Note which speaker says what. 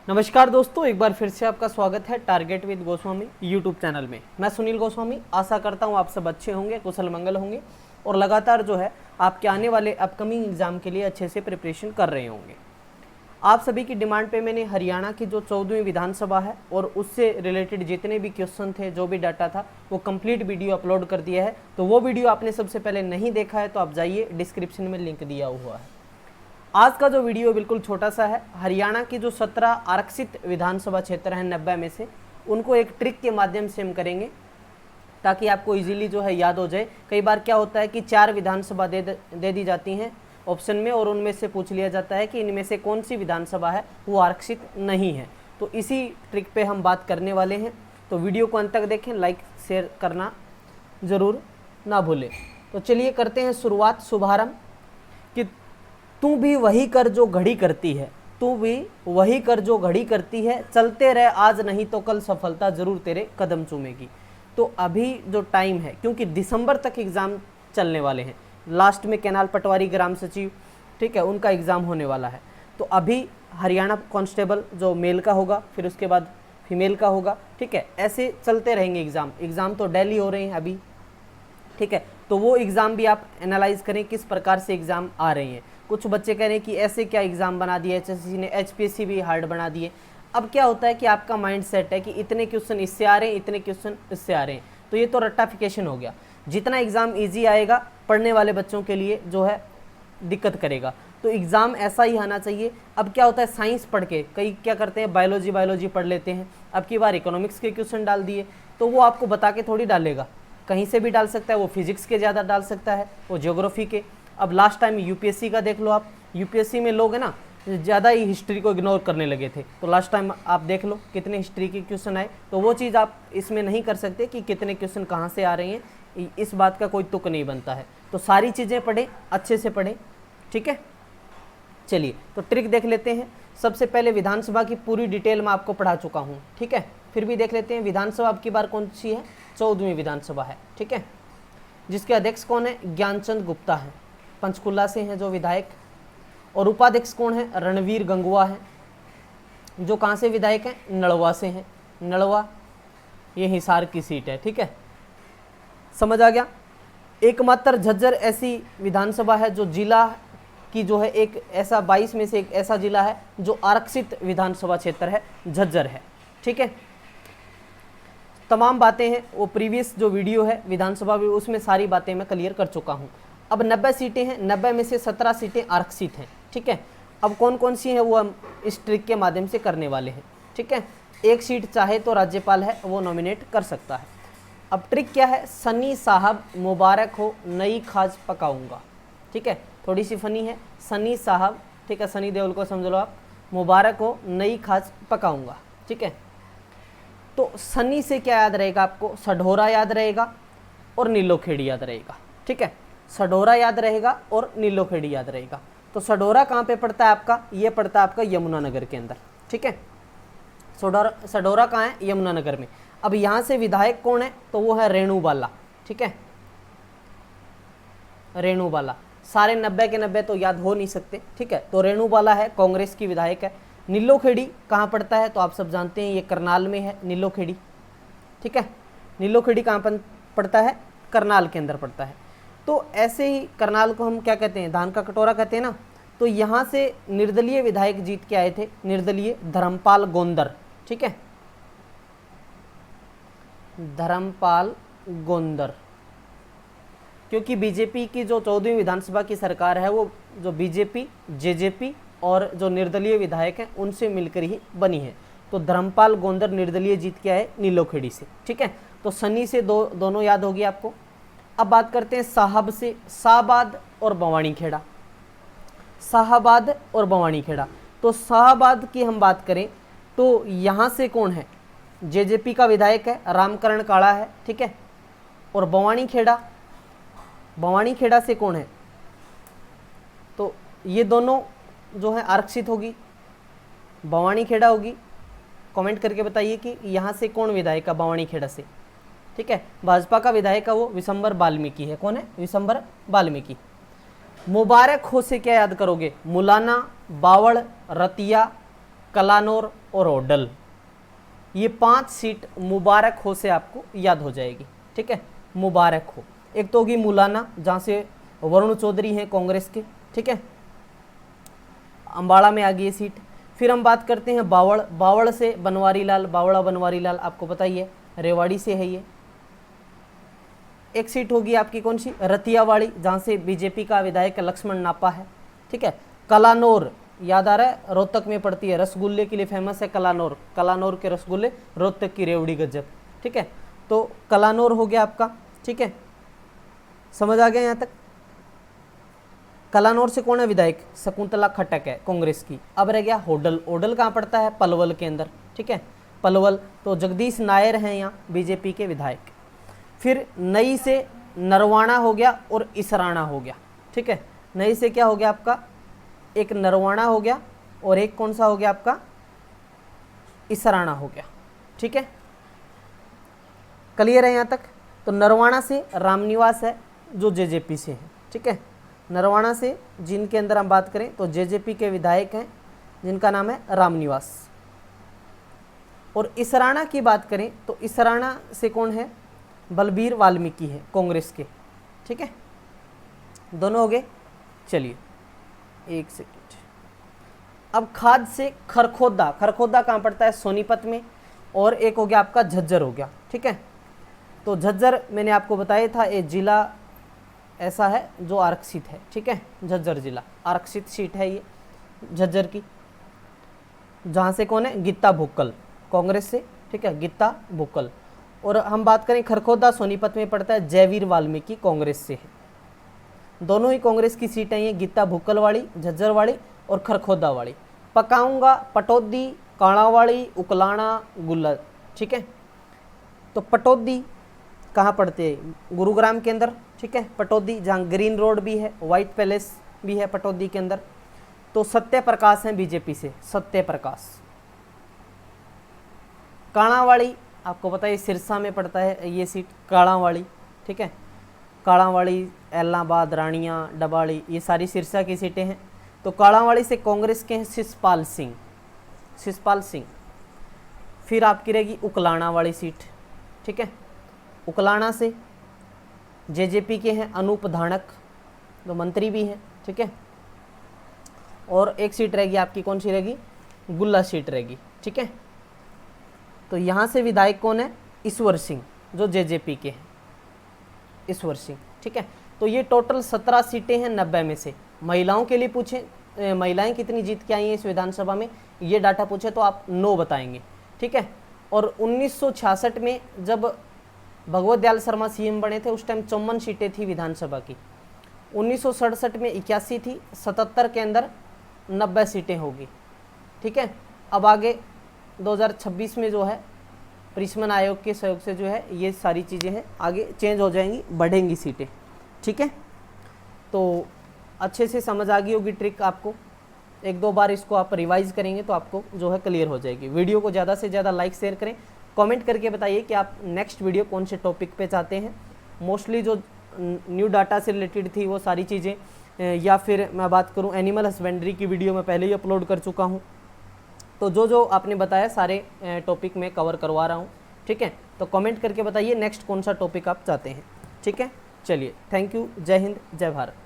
Speaker 1: नमस्कार दोस्तों, एक बार फिर से आपका स्वागत है target with Goswami YouTube channel में। मैं सुनील गोस्वामी आशा करता हूं आप सब अच्छे होंगे, कुशल मंगल होंगे और लगातार जो है आपके आने वाले अपकमिंग एग्जाम के लिए अच्छे से प्रिपरेशन कर रहे होंगे। आप सभी की डिमांड पे मैंने हरियाणा की जो 14वीं विधानसभा है और उससे रिलेटेड जितने भी क्वेश्चन थे, जो भी डाटा था, वो कंप्लीट वीडियो अपलोड कर दिया है। तो वो वीडियो आपने सबसे पहले नहीं देखा है तो आप जाइए, डिस्क्रिप्शन में लिंक दिया हुआ है। आज का जो वीडियो बिल्कुल छोटा सा है। हरियाणा की जो 17 आरक्षित विधानसभा क्षेत्र हैं 90 में से, उनको एक ट्रिक के माध्यम से हम करेंगे ताकि आपको इजीली जो है याद हो जाए। कई बार क्या होता है कि 4 विधानसभा दे दी जाती हैं ऑप्शन में और उनमें से पूछ लिया जाता है कि इनमें से कौन सी विधानसभा है वो आरक्षित नहीं है। तो इसी ट्रिक पे हम बात करने वाले हैं। तो वीडियो को अंत तक देखें, लाइक शेयर करना ज़रूर ना भूलें। तो चलिए करते हैं शुरुआत, शुभारंभ। कि तू भी वही कर जो घड़ी करती है, तू भी वही कर जो घड़ी करती है, चलते रहे आज नहीं तो कल सफलता जरूर तेरे कदम चूमेगी। तो अभी जो टाइम है, क्योंकि दिसंबर तक एग्ज़ाम चलने वाले हैं, लास्ट में कैनाल पटवारी ग्राम सचिव, ठीक है, उनका एग्ज़ाम होने वाला है। तो अभी हरियाणा कांस्टेबल जो मेल का होगा, फिर उसके बाद फीमेल का होगा, ठीक है, ऐसे चलते रहेंगे एग्ज़ाम तो डेली हो रहे हैं अभी, ठीक है। तो वो एग्ज़ाम भी आप एनालाइज करें किस प्रकार से एग्ज़ाम आ रहे हैं। कुछ बच्चे कह रहे हैं कि ऐसे क्या एग्ज़ाम बना दिए, एचएससी ने एचपीएससी भी हार्ड बना दिए। अब क्या होता है कि आपका माइंड सेट है कि इतने क्वेश्चन इससे आ रहे हैं, इतने क्वेश्चन इससे आ रहे हैं, तो ये तो रट्टाफिकेशन हो गया। जितना एग्ज़ाम ईजी आएगा पढ़ने वाले बच्चों के लिए जो है दिक्कत करेगा। तो एग्ज़ाम ऐसा ही आना चाहिए। अब क्या होता है, साइंस पढ़ के कई क्या करते हैं, बायोलॉजी पढ़ लेते हैं। अब की बार इकोनॉमिक्स के क्वेश्चन डाल दिए, तो वो आपको बता के थोड़ी डालेगा, कहीं से भी डाल सकता है, वो फिजिक्स के ज़्यादा डाल सकता है, वो ज्योग्राफी के। अब लास्ट टाइम यूपीएससी का देख लो आप, यूपीएससी में लोग है ना ज़्यादा ही हिस्ट्री को इग्नोर करने लगे थे। तो लास्ट टाइम आप देख लो कितने हिस्ट्री के क्वेश्चन आए। तो वो चीज़ आप इसमें नहीं कर सकते कि कितने क्वेश्चन कहाँ से आ रहे हैं, इस बात का कोई तुक नहीं बनता है। तो सारी चीज़ें पढ़ें, अच्छे से पढ़ें, ठीक है। चलिए तो ट्रिक देख लेते हैं। सबसे पहले विधानसभा की पूरी डिटेल में आपको पढ़ा चुका हूँ, ठीक है। फिर भी देख लेते हैं विधानसभा अब की बार कौन सी है, 14वीं विधानसभा है, ठीक है, जिसके अध्यक्ष कौन है, ज्ञानचंद गुप्ता है, पंचकुला से हैं जो विधायक। और उपाध्यक्ष कौन है, रणवीर गंगवा है, जो कहाँ से विधायक हैं, नलवा से हैं। नलवा ये हिसार की सीट है, ठीक है, समझ आ गया। एकमात्र झज्जर ऐसी विधानसभा है जो जिला की जो है एक ऐसा 22 में से एक ऐसा जिला है जो आरक्षित विधानसभा क्षेत्र है, झज्जर है, ठीक है। तमाम बातें हैं, वो प्रीवियस जो वीडियो है विधानसभा में उसमें सारी बातें मैं क्लियर कर चुका हूँ। अब 90 सीटें हैं, 90 में से 17 सीटें आरक्षित हैं, ठीक है। अब कौन कौन सी हैं वो हम इस ट्रिक के माध्यम से करने वाले हैं, ठीक है। एक सीट चाहे तो राज्यपाल है वो नॉमिनेट कर सकता है। अब ट्रिक क्या है, सनी साहब मुबारक हो नई खाज पकाऊंगा, ठीक है, थोड़ी सी फनी है। सनी साहब, ठीक है, सनी देओल को समझ लो आप, मुबारक हो नई खाज पकाऊंगा, ठीक है। तो सनी से क्या याद रहेगा आपको, सढोरा याद रहेगा और नीलोखेड़ी याद रहेगा, ठीक है। सढोरा याद रहेगा और नीलोखेड़ी याद रहेगा। तो सढोरा कहाँ पे पड़ता है आपका, ये पड़ता है आपका यमुनानगर के अंदर, ठीक है। सढोरा कहाँ है, यमुनानगर में। अब यहाँ से विधायक कौन है, तो वो है रेणुबाला, ठीक है, रेणुबाला। सारे 90 के 90 तो याद हो नहीं सकते, ठीक है। तो रेणुबाला है, कांग्रेस की विधायक है। नीलोखेड़ी कहाँ पड़ता है, तो आप सब जानते हैं ये करनाल में है नीलोखेड़ी, ठीक है। नीलोखेड़ी कहाँ पड़ता है, करनाल के अंदर पड़ता है। तो ऐसे ही करनाल को हम क्या कहते हैं, धान का कटोरा कहते हैं ना। तो यहाँ से निर्दलीय विधायक जीत के आए थे, निर्दलीय धर्मपाल गोंदर, ठीक है, धर्मपाल गोंदर। क्योंकि बीजेपी की जो 14वीं विधानसभा की सरकार है वो जो बीजेपी, जेजेपी और जो निर्दलीय विधायक हैं उनसे मिलकर ही बनी है। तो धर्मपाल गोंदर निर्दलीय जीत के आए नीलोखेड़ी से, ठीक है। तो सनी से दोनों याद होगी आपको। अब बात करते हैं साहब से, शाहबाद और बवानी खेड़ा, शाहबाद और बवानी खेड़ा। तो शाहबाद की हम बात करें तो यहाँ से कौन है, जेजेपी का विधायक है, रामकरण काला है, ठीक है। और बवानी खेड़ा से कौन है, तो ये दोनों जो है आरक्षित होगी, बवानी खेड़ा होगी। कमेंट करके बताइए कि यहाँ से कौन विधायक है बवानी खेड़ा से, ठीक है। भाजपा का विधायक है वो विशंबर वाल्मीकि है। कौन है, विशंबर वाल्मीकि। मुबारक हो से क्या याद करोगे, मुलाना, बावड़, रतिया, कलानौर और ओडल, ये 5 सीट मुबारक हो से आपको याद हो जाएगी। ठीक है, मुबारक हो। एक तो होगी मुलाना, जहाँ से वरुण चौधरी हैं कांग्रेस के। ठीक है, अम्बाड़ा में आ गई ये सीट। फिर हम बात करते हैं बावड़, बावड़ से बनवारी लाल, बावड़ा बनवारी लाल आपको पता ही है, रेवाड़ी से है ये। एक सीट होगी आपकी कौन सी, रतियावाड़ी, जहाँ से बीजेपी का विधायक लक्ष्मण नापा है। ठीक है, कलानौर याद आ रहा है, रोहतक में पड़ती है, रसगुल्ले के लिए फेमस है कलानौर, कलानौर के रसगुल्ले, रोहतक की रेवड़ी गजब। ठीक है, तो कलानौर हो गया आपका। ठीक है, समझ आ गया यहाँ तक। कलानौर से कौन है विधायक, शकुंतला खट्टक है कांग्रेस की। अब रह गया होडल, होडल कहाँ पड़ता है, पलवल के अंदर। ठीक है, पलवल, तो जगदीश नायर हैं यहाँ बीजेपी के विधायक। फिर नई से नरवाना हो गया और इसराना हो गया। ठीक है, नई से क्या हो गया आपका, एक नरवाना हो गया और एक कौन सा हो गया आपका, इसराना हो गया। ठीक है, क्लियर है यहाँ तक। तो नरवाना से रामनिवास है जो जेजेपी से है। ठीक है, नरवाना से जिनके अंदर हम बात करें तो जेजेपी के विधायक हैं जिनका नाम है रामनिवास। और इसराना की बात करें तो इसराना से कौन है, बलबीर वाल्मीकि है कांग्रेस के। ठीक है, दोनों हो गए। चलिए एक सेकेंड। अब खाद से खरखोदा, खरखोदा कहाँ पड़ता है, सोनीपत में। और एक हो गया आपका झज्जर हो गया। ठीक है, तो झज्जर मैंने आपको बताया था, ये जिला ऐसा है जो आरक्षित है। ठीक है, झज्जर जिला आरक्षित सीट है ये झज्जर की, जहाँ से कौन है, गीता भुक्कल कांग्रेस से। ठीक है, गीता भुक्कल। और हम बात करें खरखोदा, सोनीपत में पड़ता है, जयवीर वाल्मीकि कांग्रेस से है। दोनों ही कांग्रेस की सीटें ये, गीता भुक्कल वाली, झज्जर वाली और खरखोदा वाली। पकाऊंगा, पटौदी, काणावाड़ी, उकलाना, गुल्ला। ठीक है, तो पटौदी कहाँ पड़ते हैं, गुरुग्राम के अंदर। ठीक है, पटौदी, जहाँ ग्रीन रोड भी है, वाइट पैलेस भी है पटौदी के अंदर। तो सत्य प्रकाश हैं बीजेपी से, सत्य प्रकाश। काणावाड़ी आपको पता है सिरसा में पड़ता है ये सीट, काणावाड़ी। ठीक है, काणावाड़ी, एलनाबाद, रानिया, डबाड़ी, ये सारी सिरसा की सीटें हैं। तो काणावाड़ी से कांग्रेस के हैं शिषपाल सिंह, शिषपाल सिंह। फिर आपकी रहेगी उकलाना वाली सीट। ठीक है, उकलाना से जेजेपी के हैं अनूप धानक, जो मंत्री भी हैं। ठीक है, और एक सीट रहेगी आपकी कौन सी रहेगी, गुल्ला सीट रहेगी। ठीक है, तो यहाँ से विधायक कौन है, ईश्वर सिंह, जो जेजेपी के हैं, ईश्वर सिंह। ठीक है, तो ये टोटल 17 सीटें हैं 90 में से। महिलाओं के लिए पूछें, महिलाएं कितनी जीत के आई हैं इस विधानसभा में, ये डाटा पूछे तो आप 9 बताएंगे। ठीक है, और 1966 में जब भगवत दयाल शर्मा सीएम बने थे उस टाइम 54 सीटें थी विधानसभा की। 1967 में 81 थी, 77 के अंदर 90 सीटें होगी। ठीक है, अब आगे 2026 में जो है परिसमन आयोग के सहयोग से जो है ये सारी चीज़ें हैं आगे चेंज हो जाएंगी, बढ़ेंगी सीटें। ठीक है, तो अच्छे से समझ आ गई होगी ट्रिक आपको। 1-2 बार इसको आप रिवाइज करेंगे तो आपको जो है क्लियर हो जाएगी। वीडियो को ज़्यादा से ज़्यादा लाइक शेयर करें, कमेंट करके बताइए कि आप नेक्स्ट वीडियो कौन से टॉपिक पे चाहते हैं। मोस्टली जो न्यू डाटा से रिलेटेड थी वो सारी चीज़ें, या फिर मैं बात करूं एनिमल हस्बेंड्री की वीडियो मैं पहले ही अपलोड कर चुका हूं। तो जो जो आपने बताया सारे टॉपिक में कवर करवा रहा हूं। ठीक है, तो कमेंट करके बताइए नेक्स्ट कौन सा टॉपिक आप चाहते हैं। ठीक है, चलिए, थैंक यू, जय हिंद, जय भारत।